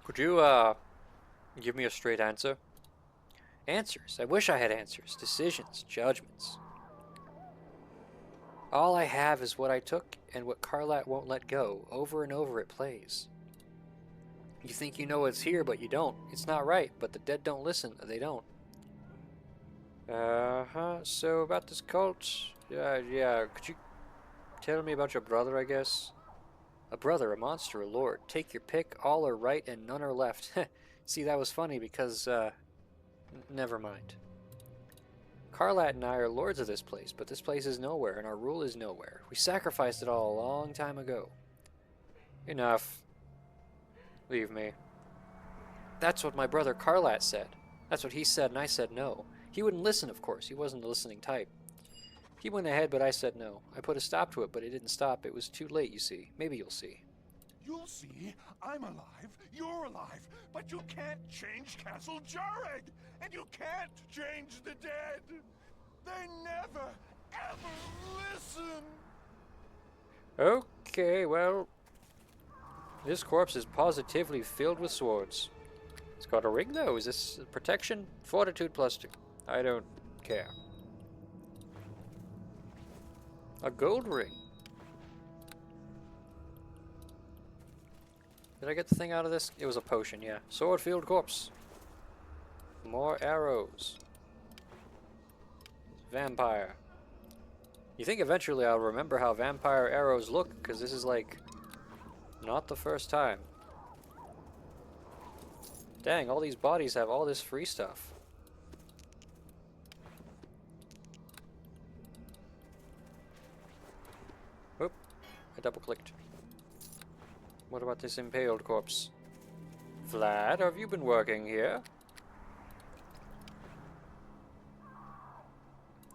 Could you, give me a straight answer? Answers. I wish I had answers. Decisions. Judgments. All I have is what I took and what Carlat won't let go. Over and over it plays. You think you know it's here, but you don't. It's not right, but the dead don't listen. They don't. So about this cult... yeah, could you tell me about your brother, I guess? A brother, a monster, a lord. Take your pick. All are right and none are left. See, that was funny because, never mind. Carlat and I are lords of this place, but this place is nowhere, and our rule is nowhere. We sacrificed it all a long time ago. Enough. Leave me. That's what my brother Carlat said. That's what he said, and I said no. He wouldn't listen, of course. He wasn't the listening type. He went ahead, but I said no. I put a stop to it, but it didn't stop. It was too late, you see. Maybe you'll see. You'll see. I'm alive. You're alive. But you can't change Castle Jareg. And you can't change the dead. They never, ever listen. Okay, well... This corpse is positively filled with swords. It's got a ring, though. Is this protection? Fortitude +2. I don't care. A gold ring. Did I get the thing out of this? It was a potion, yeah. Swordfield corpse. More arrows. Vampire. You think eventually I'll remember how vampire arrows look? Because this is like not the first time. Dang, all these bodies have all this free stuff. Oop, I double clicked. What about this impaled corpse? Vlad, have you been working here?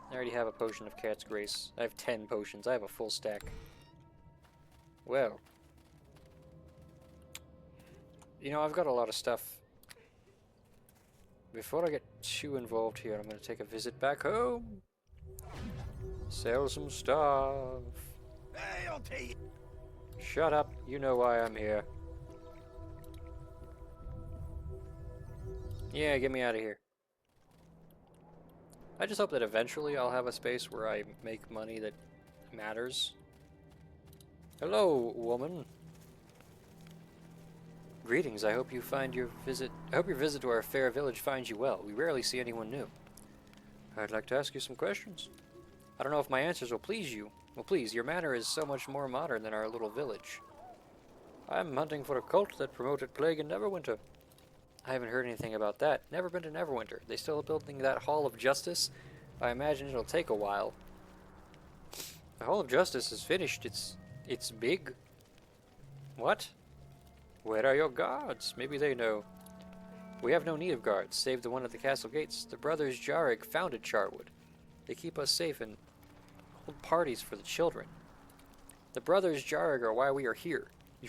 I already have a potion of cat's grace. I have 10 potions. I have a full stack. Well. You know, I've got a lot of stuff. Before I get too involved here, I'm going to take a visit back home. Sell some stuff. Hey, I'll tell you. Shut up. You know why I'm here. Yeah, get me out of here. I just hope that eventually I'll have a space where I make money that matters. Hello, woman. Greetings. I hope your visit to our fair village finds you well. We rarely see anyone new. I'd like to ask you some questions. I don't know if my answers will please you. Well, please, your manor is so much more modern than our little village. I'm hunting for a cult that promoted plague in Neverwinter. I haven't heard anything about that. Never been to Neverwinter. They still building that Hall of Justice? I imagine it'll take a while. The Hall of Justice is finished. It's big. What? Where are your guards? Maybe they know. We have no need of guards, save the one at the castle gates. The brothers Jarrig founded Charwood. They keep us safe and hold parties for the children. The brothers Jarrig are why we are here. You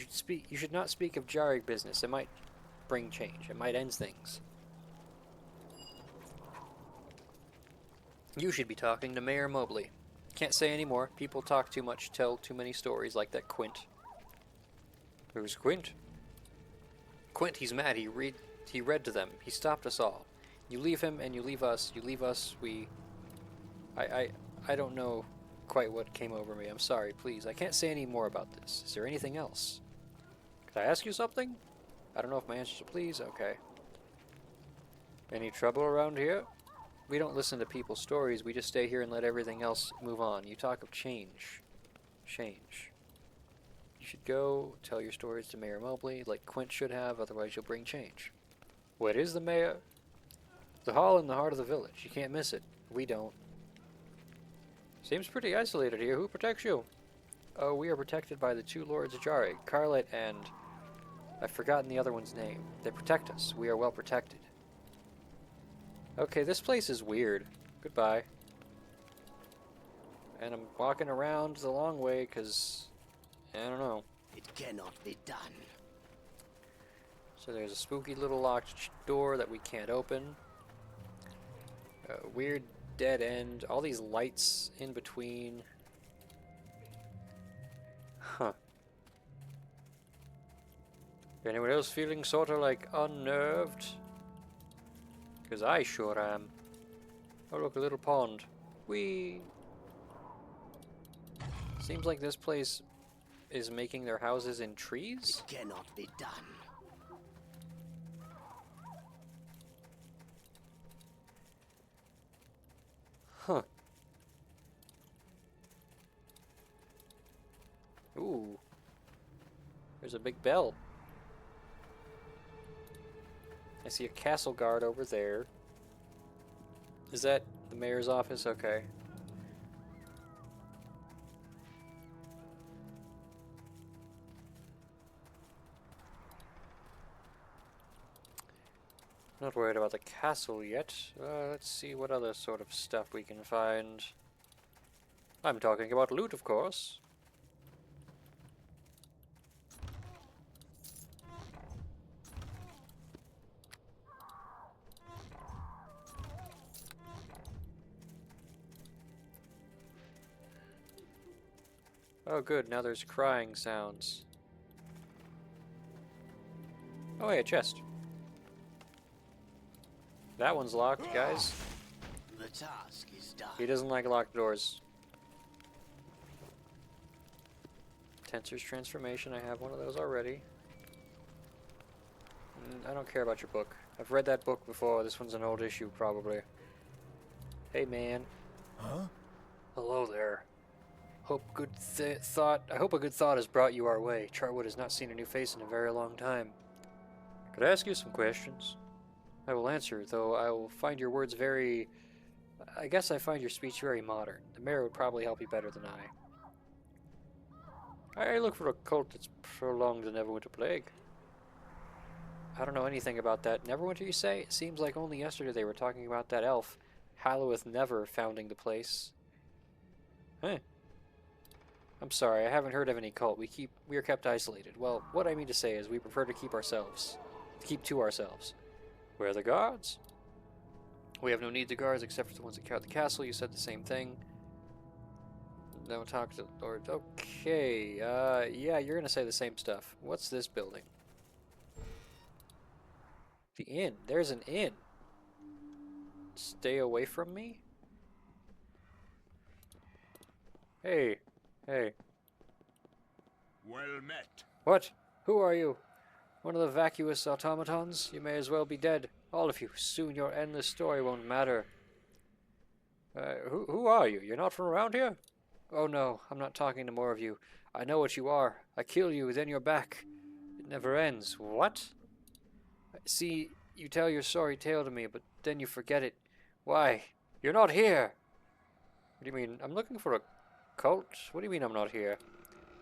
should not speak of Jarrig business. It might bring change. It might end things. You should be talking to Mayor Mobley. Can't say any more. People talk too much, tell too many stories like that Quint. Who's Quint? Quint, he's mad. He read to them. He stopped us all. You leave him and you leave us. You leave us, we... I don't know quite what came over me. I'm sorry, please. I can't say any more about this. Is there anything else? Could I ask you something? I don't know if my answers are please. Okay. Any trouble around here? We don't listen to people's stories. We just stay here and let everything else move on. You talk of change. Change. You should go tell your stories to Mayor Mobley, like Quint should have, otherwise you'll bring change. What is the mayor? The hall in the heart of the village. You can't miss it. We don't. Seems pretty isolated here. Who protects you? Oh, we are protected by the two lords Ajari, Carlet and... I've forgotten the other one's name. They protect us. We are well protected. Okay, this place is weird. Goodbye. And I'm walking around the long way because... I don't know. It cannot be done. So there's a spooky little locked door that we can't open. A weird dead end. All these lights in between. Huh. Anyone else feeling sort of like unnerved? Because I sure am. Oh look, a little pond. Whee! Seems like this place is making their houses in trees? It cannot be done. Huh. Ooh. There's a big bell. I see a castle guard over there. Is that the mayor's office? Okay. Not worried about the castle yet. Let's see what other sort of stuff we can find. I'm talking about loot, of course. Oh good, now there's crying sounds. Oh hey, a chest. That one's locked, guys. The task is done. He doesn't like locked doors. Tensor's transformation, I have one of those already. I don't care about your book. I've read that book before. This one's an old issue, probably. Hey, man. Huh? Hello there. I hope a good thought has brought you our way. Charwood has not seen a new face in a very long time. Could I ask you some questions? I will answer, though I will find your words very... I guess I find your speech very modern. The mayor would probably help you better than I look for a cult that's prolonged the Neverwinter Plague. I don't know anything about that. Neverwinter, you say? It seems like only yesterday they were talking about that elf, Halloweth Never, founding the place. Huh. I'm sorry, I haven't heard of any cult. We are kept isolated. Well, what I mean to say is we prefer to keep to ourselves. Where are the guards? We have no need to guards except for the ones that guard the castle. You said the same thing. Don't talk to the Lord. Okay, yeah, you're gonna say the same stuff. What's this building? The inn. There's an inn. Stay away from me? Hey. Hey. Well met. What? Who are you? One of the vacuous automatons? You may as well be dead. All of you. Soon your endless story won't matter. Who are you? You're not from around here? Oh no, I'm not talking to more of you. I know what you are. I kill you, then you're back. It never ends. What? See, you tell your sorry tale to me, but then you forget it. Why? You're not here! What do you mean? I'm looking for a cult? What do you mean I'm not here?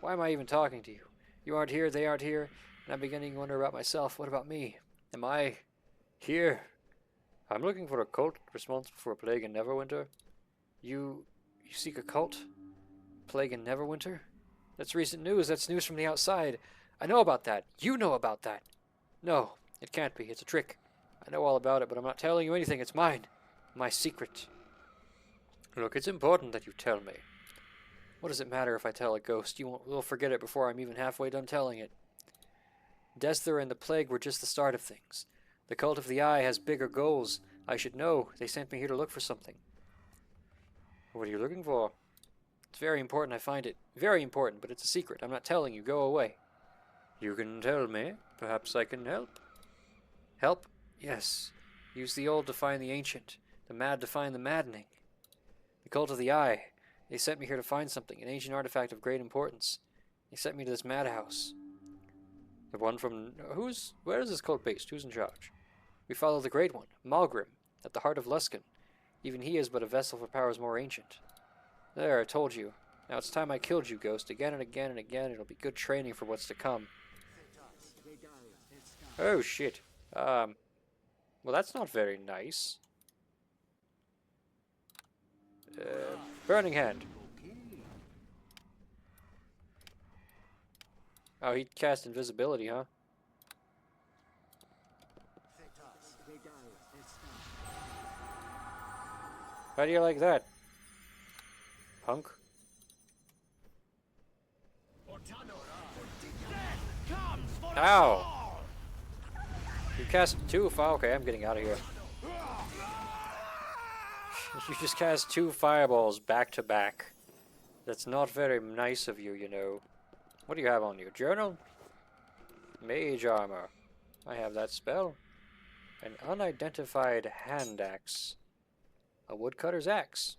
Why am I even talking to you? You aren't here, they aren't here, and I'm beginning to wonder about myself. What about me? Am I here? I'm looking for a cult responsible for a plague in Neverwinter. You seek a cult? Plague in Neverwinter? That's recent news. That's news from the outside. I know about that. You know about that. No, it can't be. It's a trick. I know all about it, but I'm not telling you anything. It's mine. My secret. Look, it's important that you tell me. What does it matter if I tell a ghost? You'll forget it before I'm even halfway done telling it. Desther and the plague were just the start of things. The Cult of the Eye has bigger goals. I should know. They sent me here to look for something. What are you looking for? It's very important I find it. Very important, but it's a secret. I'm not telling you. Go away. You can tell me. Perhaps I can help. Help? Yes. Use the old to find the ancient. The mad to find the maddening. The Cult of the Eye. They sent me here to find something, an ancient artifact of great importance. They sent me to this madhouse. The one from... Where is this cult based? Who's in charge? We follow the Great One, Malgrim, at the heart of Luskan. Even he is but a vessel for powers more ancient. There, I told you. Now it's time I killed you, Ghost, again and again and again. It'll be good training for what's to come. Oh, shit. Well, that's not very nice. Burning Hand. Oh, he cast invisibility, huh? How do you like that? Punk? Ow! You cast 2 fire. Okay, I'm getting out of here. You just cast 2 fireballs back to back. That's not very nice of you, you know. What do you have on you? Journal? Mage armor. I have that spell. An unidentified hand axe. A woodcutter's axe.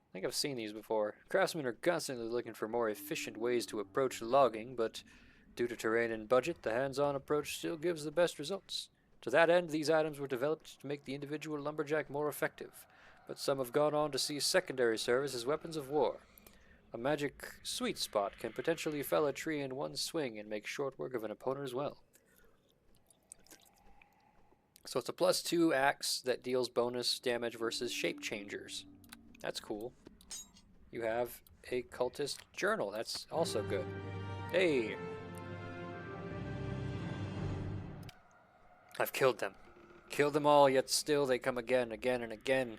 I think I've seen these before. Craftsmen are constantly looking for more efficient ways to approach logging, but due to terrain and budget, the hands-on approach still gives the best results. To that end, these items were developed to make the individual lumberjack more effective, but some have gone on to see secondary service as weapons of war. A magic sweet spot can potentially fell a tree in one swing and make short work of an opponent as well. So it's a +2 axe that deals bonus damage versus shape changers. That's cool. You have a cultist journal. That's also good. Hey! I've killed them. Killed them all, yet still they come again, again, and again.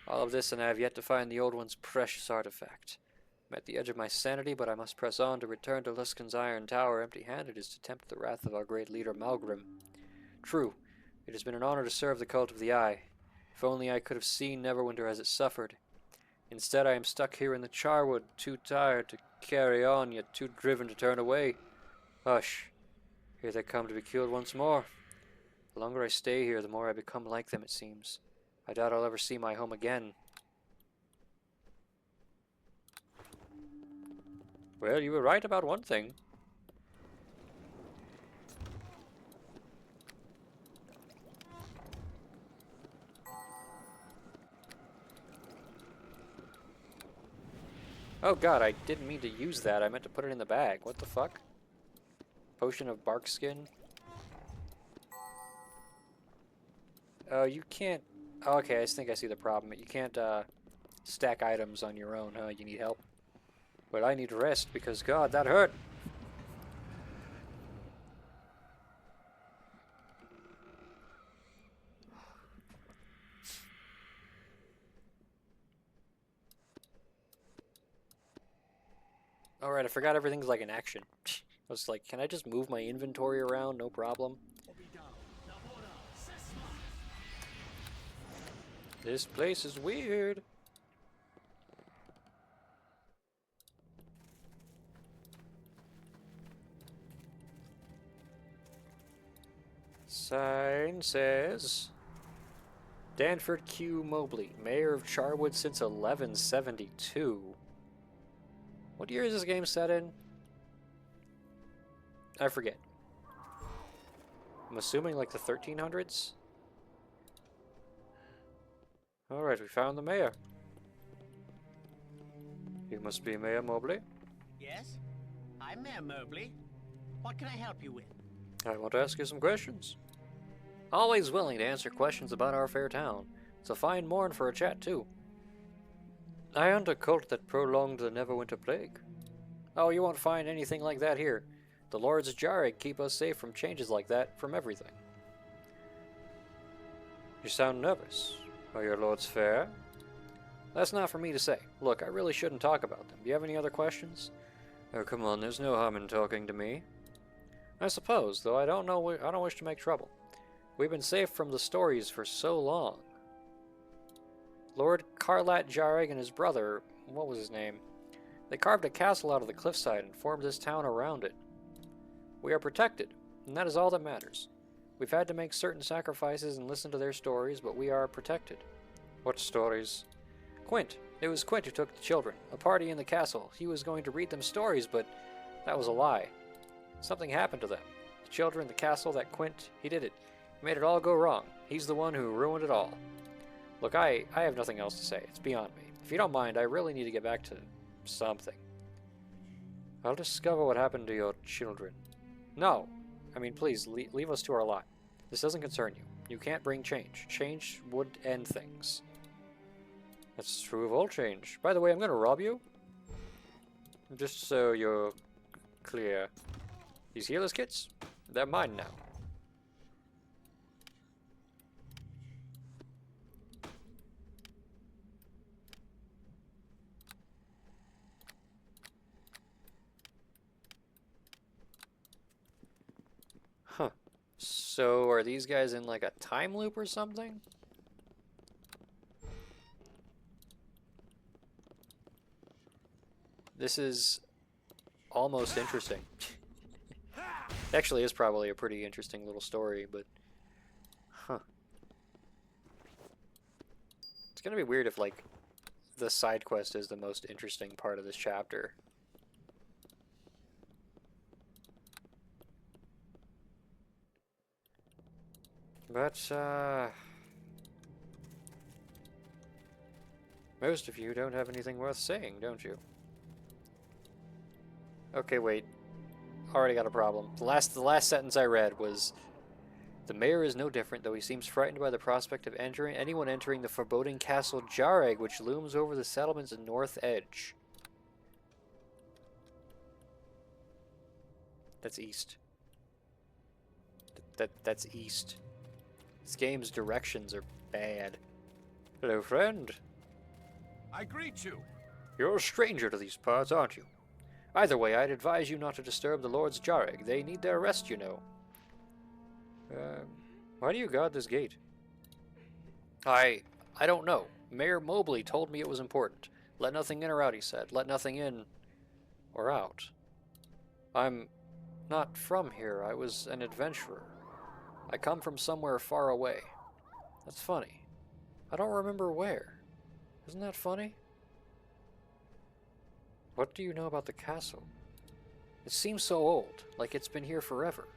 All of this, and I have yet to find the old one's precious artifact. I'm at the edge of my sanity, but I must press on. To return to Luskan's Iron Tower empty-handed is to tempt the wrath of our great leader Malgrim. True, it has been an honor to serve the Cult of the Eye. If only I could have seen Neverwinter as it suffered. Instead, I am stuck here in the Charwood, too tired to carry on, yet too driven to turn away. Hush. Here they come to be killed once more. The longer I stay here, the more I become like them, it seems. I doubt I'll ever see my home again. Well, you were right about one thing. Oh god, I didn't mean to use that. I meant to put it in the bag. What the fuck? Potion of bark skin? Oh, you can't... Oh, okay, I think I see the problem. You can't stack items on your own, huh? You need help? Well, I need rest because, god, that hurt! Alright, I forgot everything's like in action. I was like, can I just move my inventory around? No problem. This place is weird. Sign says... Danford Q. Mobley, Mayor of Charwood since 1172. What year is this game set in? I forget. I'm assuming like the 1300s? Alright, we found the mayor. You must be Mayor Mobley? Yes? I'm Mayor Mobley. What can I help you with? I want to ask you some questions. Always willing to answer questions about our fair town. It's a fine morn for a chat, too. I hunt a cult that prolonged the Neverwinter Plague. Oh, you won't find anything like that here. The Lords Jarrig keep us safe from changes like that, from everything. You sound nervous. Are your lords fair? That's not for me to say. Look, I really shouldn't talk about them. Do you have any other questions? Oh, come on, there's no harm in talking to me. I suppose, though I don't wish to make trouble. We've been safe from the stories for so long. Lord Carlat Jarrig and his brother, what was his name? They carved a castle out of the cliffside and formed this town around it. We are protected, and that is all that matters. We've had to make certain sacrifices and listen to their stories, but we are protected. What stories? Quint. It was Quint who took the children. A party in the castle. He was going to read them stories, but that was a lie. Something happened to them. The children, the castle, that Quint, he did it. He made it all go wrong. He's the one who ruined it all. Look, I have nothing else to say. It's beyond me. If you don't mind, I really need to get back to something. I'll discover what happened to your children. No. I mean, please, leave us to our lot. This doesn't concern you. You can't bring change. Change would end things. That's true of all change. By the way, I'm going to rob you. Just so you're clear. These healers kits, they're mine now. Huh. So are these guys in like a time loop or something? This is almost interesting. Actually, is probably a pretty interesting little story, but... Huh. It's gonna be weird if, like, the side quest is the most interesting part of this chapter. But, most of you don't have anything worth saying, don't you? Okay, wait. Already got a problem. The last sentence I read was, the mayor is no different, though he seems frightened by the prospect of anyone entering the foreboding castle Jarrig, which looms over the settlement's north edge. That's east. That's east. This game's directions are bad. Hello, friend. I greet you. You're a stranger to these parts, aren't you? Either way, I'd advise you not to disturb the Lords Jarrig. They need their rest, you know. Why do you guard this gate? I don't know. Mayor Mobley told me it was important. Let nothing in or out, he said. Let nothing in or out. I'm not from here. I was an adventurer. I come from somewhere far away. That's funny. I don't remember where. Isn't that funny? What do you know about the castle? It seems so old, like it's been here forever.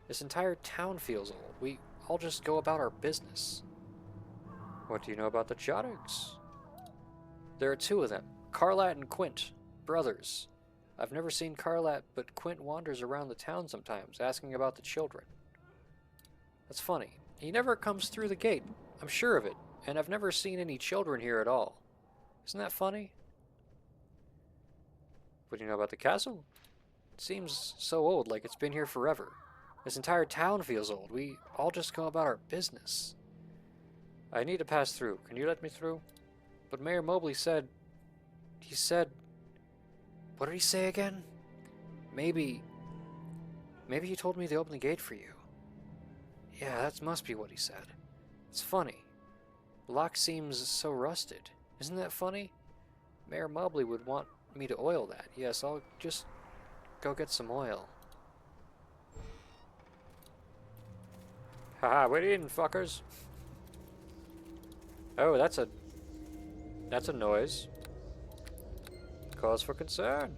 This entire town feels old. We all just go about our business. What do you know about the Jarigs? There are two of them, Carlat and Quint, brothers. I've never seen Carlat, but Quint wanders around the town sometimes, asking about the children. That's funny. He never comes through the gate, I'm sure of it, and I've never seen any children here at all. Isn't that funny? What do you know about the castle? It seems so old, like it's been here forever. This entire town feels old. We all just go about our business. I need to pass through. Can you let me through? But Mayor Mobley said... He said... What did he say again? Maybe he told me to open the gate for you. Yeah, that must be what he said. It's funny. The lock seems so rusted. Isn't that funny? Mayor Mobley would want me to oil that. Yes, I'll just go get some oil. Haha, what are you eating, fuckers? Oh, that's a noise. Cause for concern.